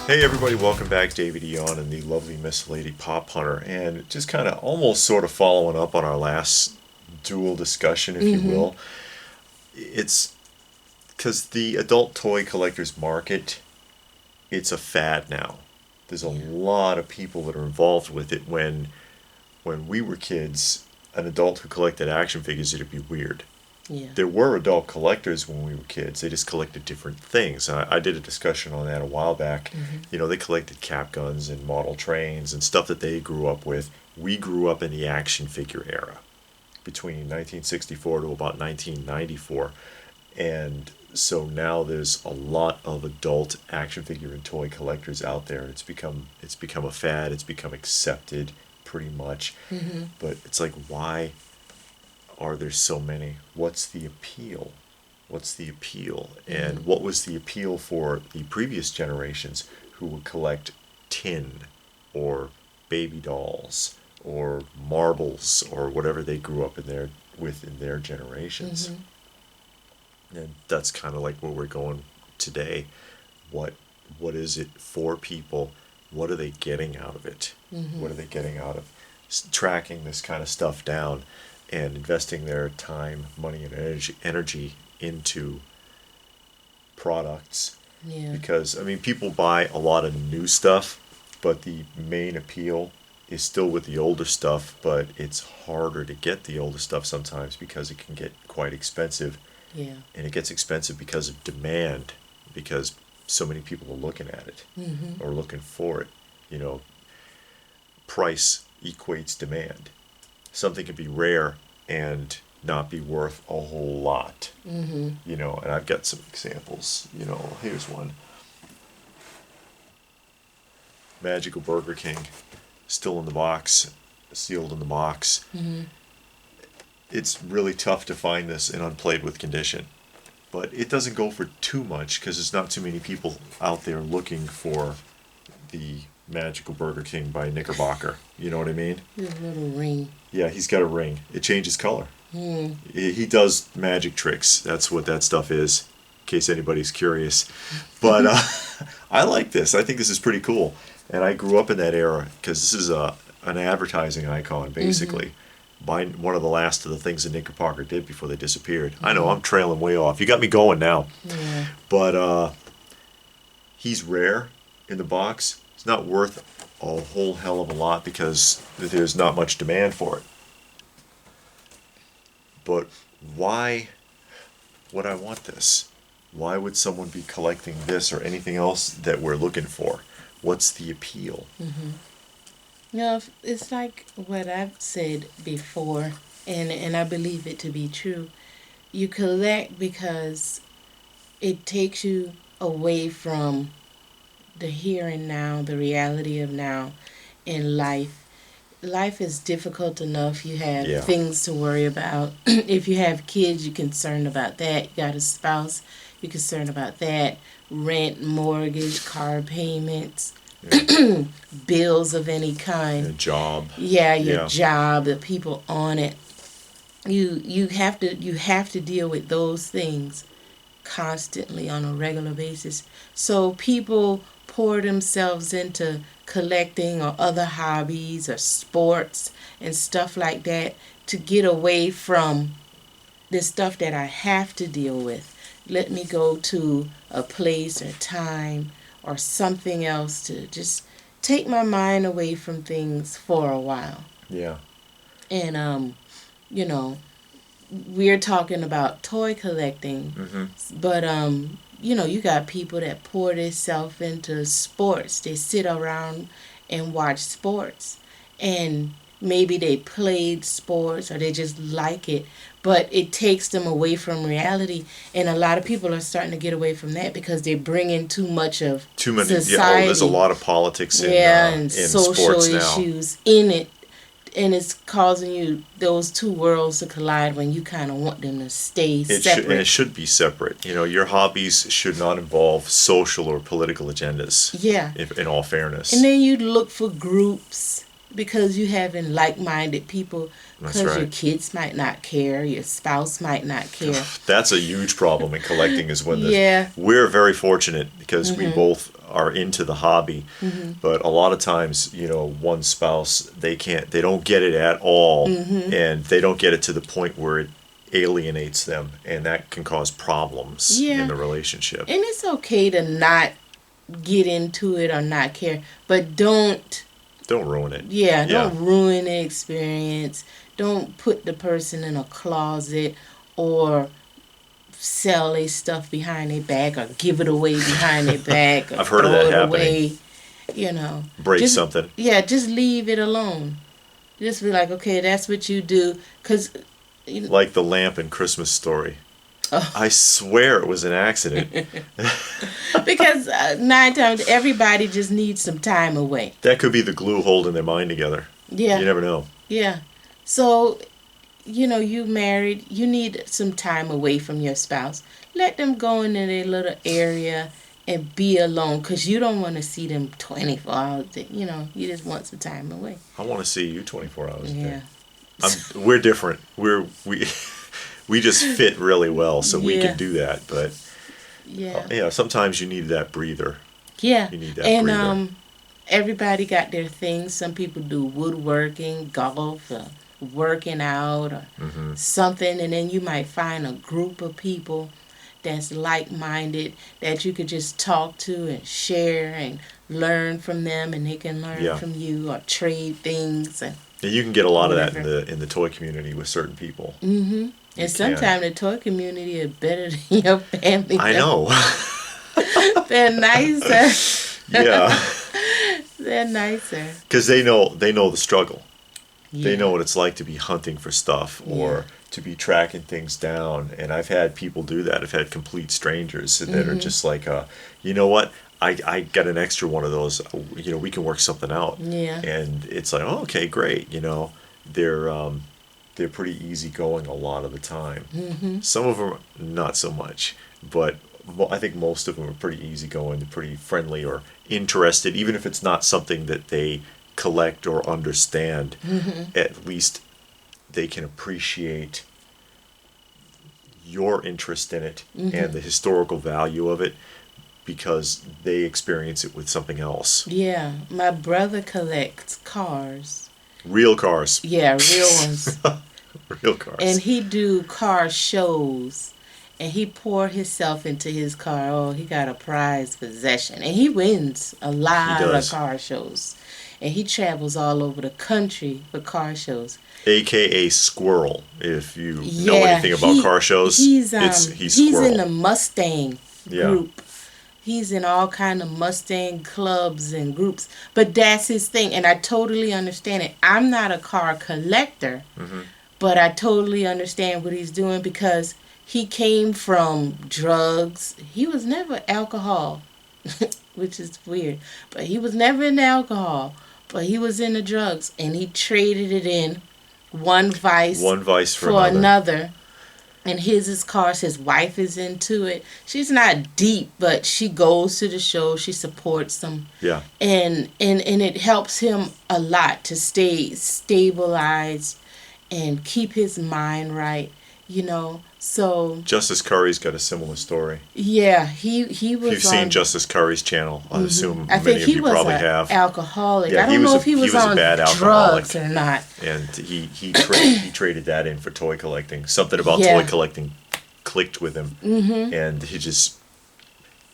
Hey everybody, welcome back. David Eon and the lovely Miss Lady Pop Hunter. And just kind of almost sort of following up on our last dual discussion, if you will. It's because the adult toy collectors market, it's a fad now. There's a lot of people that are involved with it. When we were kids, an adult who collected action figures, it'd be weird. Yeah. There were adult collectors when we were kids. They just collected different things. I did a discussion on that a while back. You know, they collected cap guns and model trains and stuff that they grew up with. We grew up in the action figure era between 1964 to about 1994. And so now there's a lot of adult action figure and toy collectors out there. It's become a fad. It's become accepted pretty much. But it's like, why are there so many? What's the appeal? What's the appeal? And what was the appeal for the previous generations who would collect tin or baby dolls or marbles or whatever they grew up in their generations? And that's kind of like where we're going today. What is it for people? What are they getting out of it? What are they getting out of tracking this kind of stuff down and investing their time, money, and energy into products? Yeah. Because, I mean, people buy a lot of new stuff, but the main appeal is still with the older stuff, but it's harder to get the older stuff sometimes because it can get quite expensive. Yeah. And it gets expensive because of demand, because so many people are looking at it or looking for it. You know, price equates demand. Something can be rare and not be worth a whole lot. You know, and I've got some examples. You know, here's one. Magical Burger King, still in the box, sealed in the box. It's really tough to find this in unplayed with condition. But it doesn't go for too much because there's not too many people out there looking for the Magical Burger King by Knickerbocker. You know what I mean? His little ring. Yeah, he's got a ring. It changes color. He does magic tricks. That's what that stuff is, in case anybody's curious. But I like this. I think this is pretty cool. And I grew up in that era because this is an advertising icon, basically. One of the last of the things that Knickerbocker did before they disappeared. I know, I'm trailing way off. You got me going now. Yeah. But he's rare in the box. It's not worth a whole hell of a lot because there's not much demand for it. But why would I want this? Why would someone be collecting this or anything else that we're looking for? What's the appeal? No, it's like what I've said before, and I believe it to be true. You collect because it takes you away from the here and now, the reality of now in life. Life is difficult enough. You have things to worry about. If you have kids, you're concerned about that. You got a spouse, you're concerned about that. Rent, mortgage, car payments, bills of any kind. Your job. Yeah, your job, the people on it. You have to deal with those things constantly on a regular basis. So people pour themselves into collecting or other hobbies or sports and stuff like that to get away from the stuff that I have to deal with. Let me go to a place or time or something else to just take my mind away from things for a while. Yeah. And you know, we're talking about toy collecting, but you know, you got people that pour themselves into sports. They sit around and watch sports, and maybe they played sports or they just like it, but it takes them away from reality. And a lot of people are starting to get away from that because they're bringing too much of society. Yeah, there's a lot of politics in and social sports issues in it. And it's causing you those two worlds to collide when you kind of want them to stay separate. And it should be separate. You know, your hobbies should not involve social or political agendas. Yeah. In all fairness. And then you look for groups because you having like-minded people. That's Because your right. kids might not care, your spouse might not care. That's a huge problem in collecting is when Yeah. we're very fortunate because we Mhm. both are into the hobby, Mhm. but a lot of times, one spouse, they don't get it at all, Mhm. and they don't get it to the point where it alienates them, and that can cause problems in Yeah. the relationship. And it's okay to not get into it or not care, but don't, Don't ruin it. yeah, Yeah. don't ruin the experience. Don't put the person in a closet or sell their stuff behind their back or give it away behind their back or I've heard of throw that it happening. away. You know, Break just, something. yeah, just leave it alone. Just be like, okay, that's what you do. Because, Like the lamp in Christmas Story. oh, I swear it was an accident. because 9 times everybody just needs some time away. That could be the glue holding their mind together. Yeah, You never know. yeah. So, you married, you need some time away from your spouse. Let them go into their little area and be alone because you don't want to see them 24 hours. You just want some time away. I want to see you 24 hours a day. Yeah. We're different. We just fit really well, so we can Yeah. do that. But Yeah. sometimes you need that breather. Yeah. You need that And breather. everybody got their things. Some people do woodworking, golf, working out, or Hmm. something. And then you might find a group of people that's like-minded that you could just talk to and share and learn from them, and they can learn Yeah, from you or trade things and and you can get a lot of that in whatever. the toy community with certain people. Mhm. You And can. sometimes the toy community is better than your family I member. know. They're nicer. Yeah, They're nicer. because they know the struggle. They Yeah. know what it's like to be hunting for stuff Yeah. or to be tracking things down. And I've had people do that. I've had complete strangers that are Mhm. just like, you know what? I got an extra one of those. We can work something out. Yeah. And it's like, oh, okay, great. They're pretty easygoing a lot of the time. Mhm. Some of them not so much, but I think most of them are pretty easygoing. They're pretty friendly or interested, even if it's not something that they collect or understand. Mhm. At least they can appreciate your interest in it and Mhm. the historical value of it because they experience it with something else. Yeah. My brother collects cars. Real cars. Yeah, real ones. Real And cars. he do car shows. And he pour himself into his car. Oh, he got a prized possession. And he wins a He lot of does. car shows. And he travels all over the country for car shows. AKA Squirrel. If you know Yeah, anything about car shows, he's he's he's in Squirrel. the Mustang Yeah. group. He's in all kind of Mustang clubs and groups. But that's his thing, and I totally understand it. I'm not a car collector, Hmm. but I totally understand what he's doing because he came from drugs. He was never alcohol, which is weird. But he was never into alcohol. But he was into drugs, and he traded it in one vice One vice for for another. another. And his cars. His wife is into it. She's not deep, but she goes to the show. She supports them, Yeah. and it helps him a lot to stay stabilized and keep his mind right. So Justice Curry's got a similar story. yeah, he If you've was seen on. Justice Curry's channel, I assume I many think of he you was probably an have. alcoholic. Yeah, I don't know if he was a on bad drugs alcoholic, or not. and he traded that in for toy collecting. Something about Yeah. toy collecting clicked with him, and he just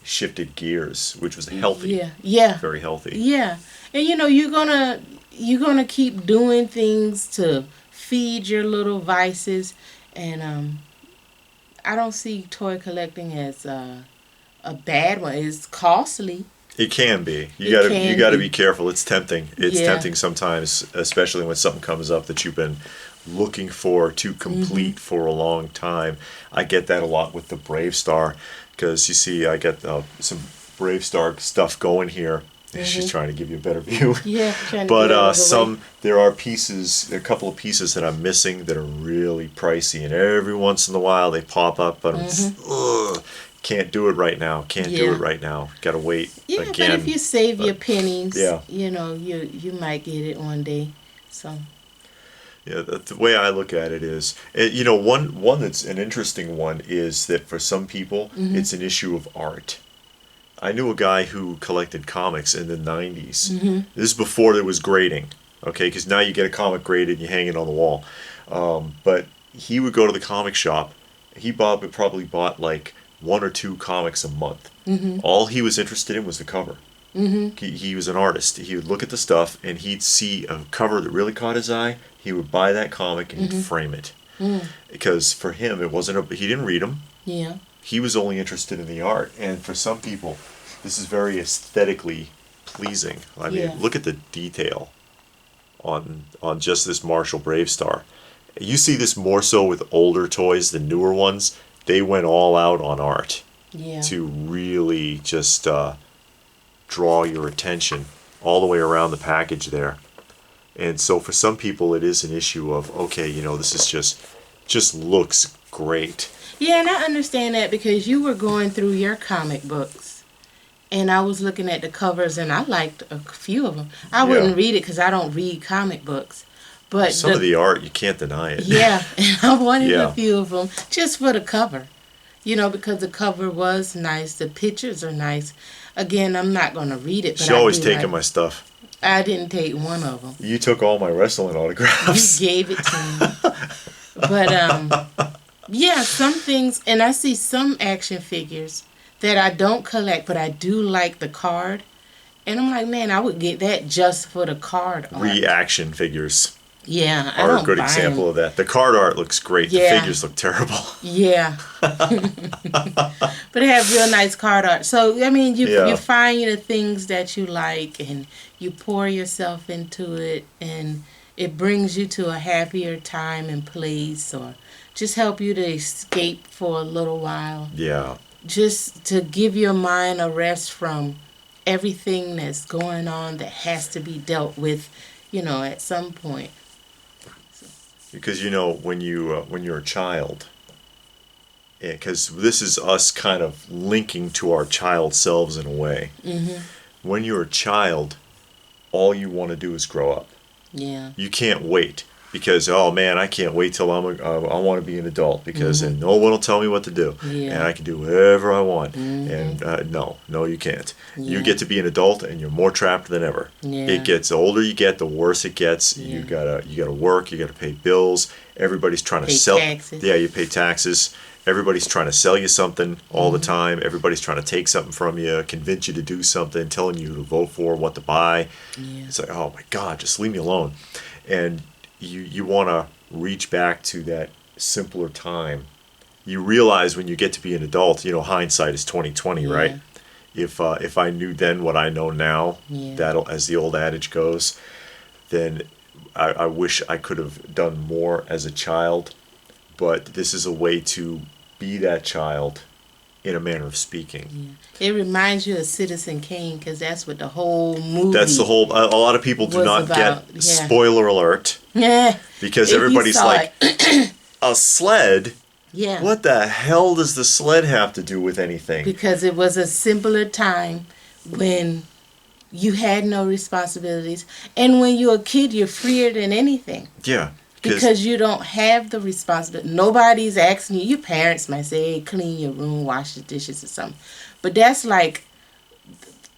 shifted gears, which was healthy, Yeah, yeah. very healthy. Yeah, and you're gonna keep doing things to feed your little vices, and I don't see toy collecting as a bad one. It's costly. It can be. It You can gotta be. be careful. It's tempting. It's Yeah. tempting sometimes, especially when something comes up that you've been looking for to complete for a long time. I get that a lot with the Brave Star, because you see, I get some Brave Star stuff going here. She's trying to give you a better view. Yeah, trying to get out But of the way. there are a couple of pieces that I'm missing that are really pricey, and every once in a while they pop up, but I'm just, ugh, Can't do it right now. Can't do it right now. Gotta wait Yeah, again. but if you save your pennies, yeah. you might get it one day. So. Yeah, the way I look at it is, one that's an interesting one is that for some people, it's an issue of art. I knew a guy who collected comics in the 90s. This is before there was grading, okay? Because now you get a comic graded and you hang it on the wall. But he would go to the comic shop. He probably bought like 1 or 2 comics a month. All he was interested in was the cover. He was an artist. He would look at the stuff and he'd see a cover that really caught his eye. He would buy that comic and he'd frame it. Because for him, it wasn't he didn't read them. Yeah. He was only interested in the art. And for some people, this is very aesthetically pleasing. I mean, look at the detail on just this Marshall Bravestar. You see this more so with older toys than newer ones. They went all out on art to really just draw your attention all the way around the package there. And so for some people, it is an issue of, okay, this is just looks great. Yeah, and I understand that because you were going through your comic books, and I was looking at the covers, and I liked a few of them. I wouldn't read it because I don't read comic books. But some of the art, you can't deny it. Yeah, and I wanted a few of them just for the cover. Because the cover was nice. The pictures are nice. Again, I'm not going to read it. But She always taking my stuff. I didn't take one of them. You took all my wrestling autographs. You gave it to me. But, yeah, some things, and I see some action figures that I don't collect, but I do like the card. And I'm like, man, I would get that just for the card art. Reaction figures. Yeah, I are don't a good buy example them. of that. The card art looks great. Yeah. The figures look terrible. Yeah. But they have real nice card art. So, I mean, you find the things that you like and you pour yourself into it and it brings you to a happier time and place or just help you to escape for a little while. Yeah. Just to give your mind a rest from everything that's going on that has to be dealt with, at some point. Because when you're a child, because this is us kind of linking to our child selves in a way. When you're a child, all you want to do is grow up. Yeah. You can't wait because I can't wait till I want to be an adult because then no one will tell me what to do and I can do whatever I want. And no, you can't. You get to be an adult and you're more trapped than ever. It gets the older you get, the worse it gets. You gotta work. You gotta pay bills. Everybody's trying to sell. Taxes. Yeah, you pay taxes. Everybody's trying to sell you something all the time. Everybody's trying to take something from you, convince you to do something, telling you to vote for, what to buy. It's like, oh my God, just leave me alone. And you want to reach back to that simpler time. You realize when you get to be an adult, hindsight is 20/20, right? If I knew then what I know now, that'll, as the old adage goes, then I wish I could have done more as a child. But this is a way to be that child in a manner of speaking. It reminds you of Citizen Kane because that's what the whole movie. That's the whole. A lot of people do not get spoiler alert. Yeah. Because everybody's like, a sled. Yeah. What the hell does the sled have to do with anything? Because it was a simpler time when you had no responsibilities, and when you're a kid, you're freer than anything. Yeah. Because you don't have the responsibility. Nobody's asking you. Your parents might say, hey, clean your room, wash the dishes or something. But that's like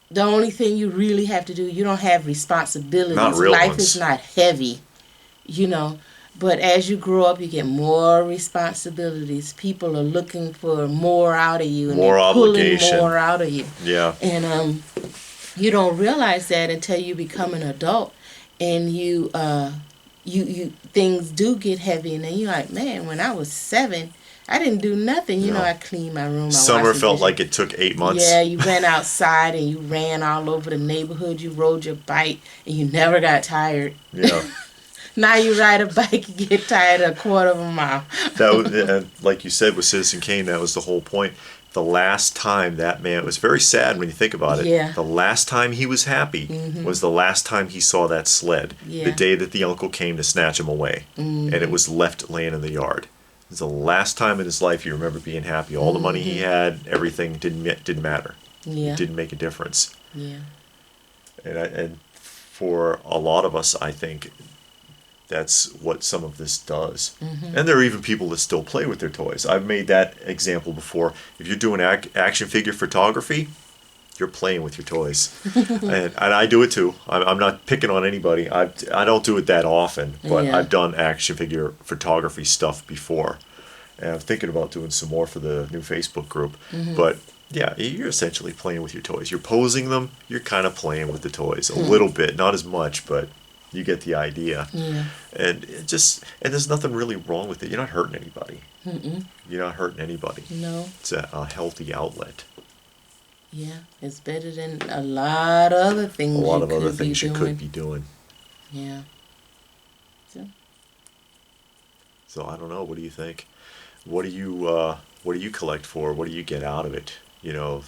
the only thing you really have to do. You don't have responsibilities. Not real Life ones. is not heavy, But as you grow up, you get more responsibilities. People are looking for more out of you. And more obligation. Pulling more out of you. Yeah. And you don't realize that until you become an adult. And you things do get heavy, and then you're like, man, when I was 7, I didn't do nothing. I cleaned my room. Summer felt like it took 8 months. Yeah, you went outside and you ran all over the neighborhood. You rode your bike, and you never got tired. Yeah. Now you ride a bike, you get tired a quarter of a mile. That was, like you said with Citizen Kane, that was the whole point. The last time that man, it was very sad when you think about it. Yeah. The last time he was happy was the last time he saw that sled. Yeah. The day that the uncle came to snatch him away. And it was left laying in the yard. It's the last time in his life he remembered being happy. All the money he had, everything didn't matter. Yeah. It didn't make a difference. Yeah. And for a lot of us, I think that's what some of this does. And there are even people that still play with their toys. I've made that example before. If you're doing action figure photography, you're playing with your toys. And I do it too. I'm not picking on anybody. I don't do it that often, but Yeah. I've done action figure photography stuff before. And I'm thinking about doing some more for the new Facebook group. But yeah, you're essentially playing with your toys. You're posing them. You're kind of playing with the toys a little bit, not as much, but you get the idea. Yeah. And there's nothing really wrong with it. You're not hurting anybody. Mm-mm. You're not hurting anybody. No. It's a healthy outlet. Yeah. It's better than a lot of other things. A lot you of other could be things you doing. could be doing. Yeah. So. So I don't know. What do you think? What do you collect for? What do you get out of it? You know,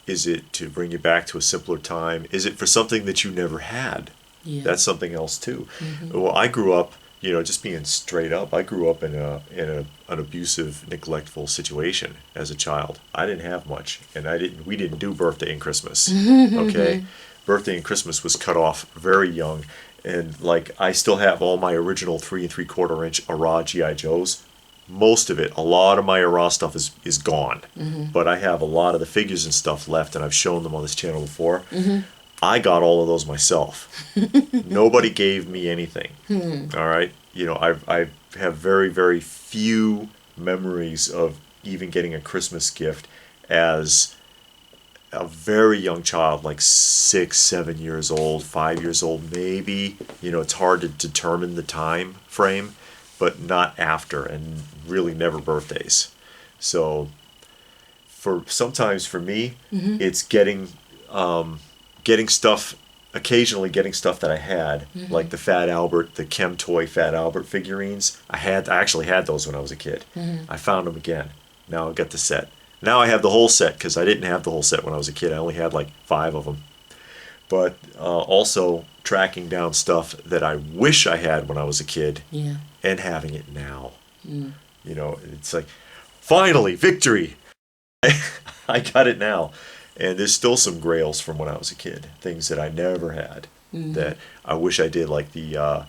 is it to bring you back to a simpler time? Is it for something that you never had? Yeah. That's something else too. Well, I grew up, just being straight up. I grew up in an abusive, neglectful situation as a child. I didn't have much, and we didn't do birthday and Christmas. Okay, birthday and Christmas was cut off very young, and like I still have all my original 3 3/4 inch Ara GI Joes. Most of it, a lot of my Ara stuff is gone, but I have a lot of the figures and stuff left, and I've shown them on this channel before. I got all of those myself. Nobody gave me anything. All right, I have very, very few memories of even getting a Christmas gift as a very young child, like 6, 7 years old, 5 years old, maybe. It's hard to determine the time frame, but not after, and really never birthdays. So sometimes for me, it's getting stuff, occasionally getting stuff that I had, like the Fat Albert, the Chem Toy Fat Albert figurines. I actually had those when I was a kid. I found them again. Now I've got the set. Now I have the whole set, because I didn't have the whole set when I was a kid. I only had like 5 of them. But also tracking down stuff that I wish I had when I was a kid, Yeah. and having it now. It's like, finally, victory! I got it now. And there's still some grails from when I was a kid, things that I never had that I wish I did, like the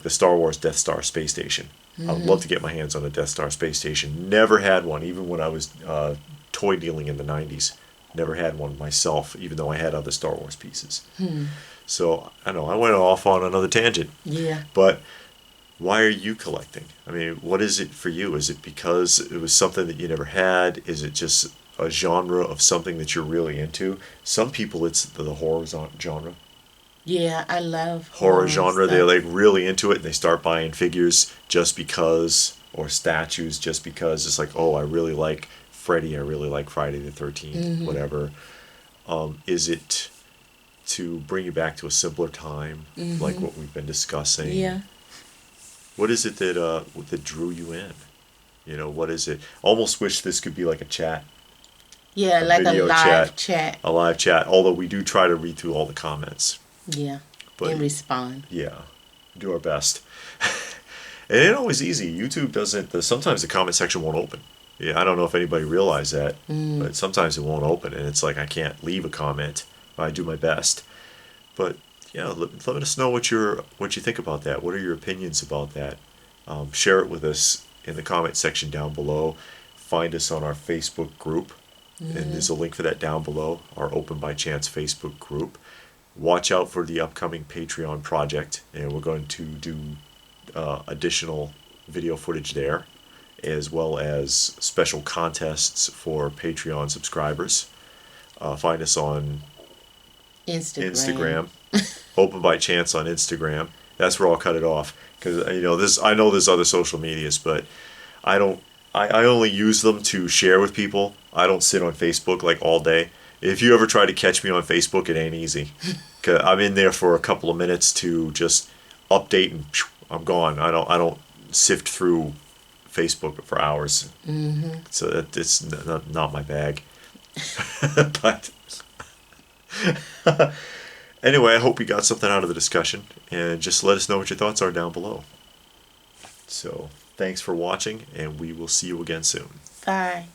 Star Wars Death Star space station. I would love to get my hands on a Death Star space station. Never had one, even when I was toy dealing in the 90s. Never had one myself, even though I had other Star Wars pieces. So, I know, I went off on another tangent. Yeah. But why are you collecting? I mean, what is it for you? Is it because it was something that you never had? Is it just a genre of something that you're really into? Some people, it's the horror genre. Yeah, I love Horror genre. stuff. They're like really into it, and they start buying figures just because, or statues just because. It's like, oh, I really like Freddy. I really like Friday the 13th, whatever. Is it to bring you back to a simpler time, like what we've been discussing? Yeah. What is it that drew you in? What is it? Almost wish this could be like a chat. Yeah, like a video live chat. A live chat, although we do try to read through all the comments. Yeah. But and respond. yeah, do our best. And it ain't always easy. YouTube doesn't, sometimes the comment section won't open. Yeah, I don't know if anybody realized that, but sometimes it won't open, and it's like I can't leave a comment. I do my best. But yeah, let us know what you think about that. What are your opinions about that? Share it with us in the comment section down below. Find us on our Facebook group, and there's a link for that down below, our Open by Chance Facebook group. Watch out for the upcoming Patreon project, and we're going to do additional video footage there, as well as special contests for Patreon subscribers. Find us on Instagram. Open by Chance on Instagram. That's where I'll cut it off, because I know there's other social medias, but I only use them to share with people. I don't sit on Facebook like all day. If you ever try to catch me on Facebook, it ain't easy. 'Cause I'm in there for a couple of minutes to just update, and I'm gone. I don't sift through Facebook for hours. So it's not my bag. But anyway, I hope you got something out of the discussion, and just let us know what your thoughts are down below. So Thanks for watching, and we will see you again soon. Bye.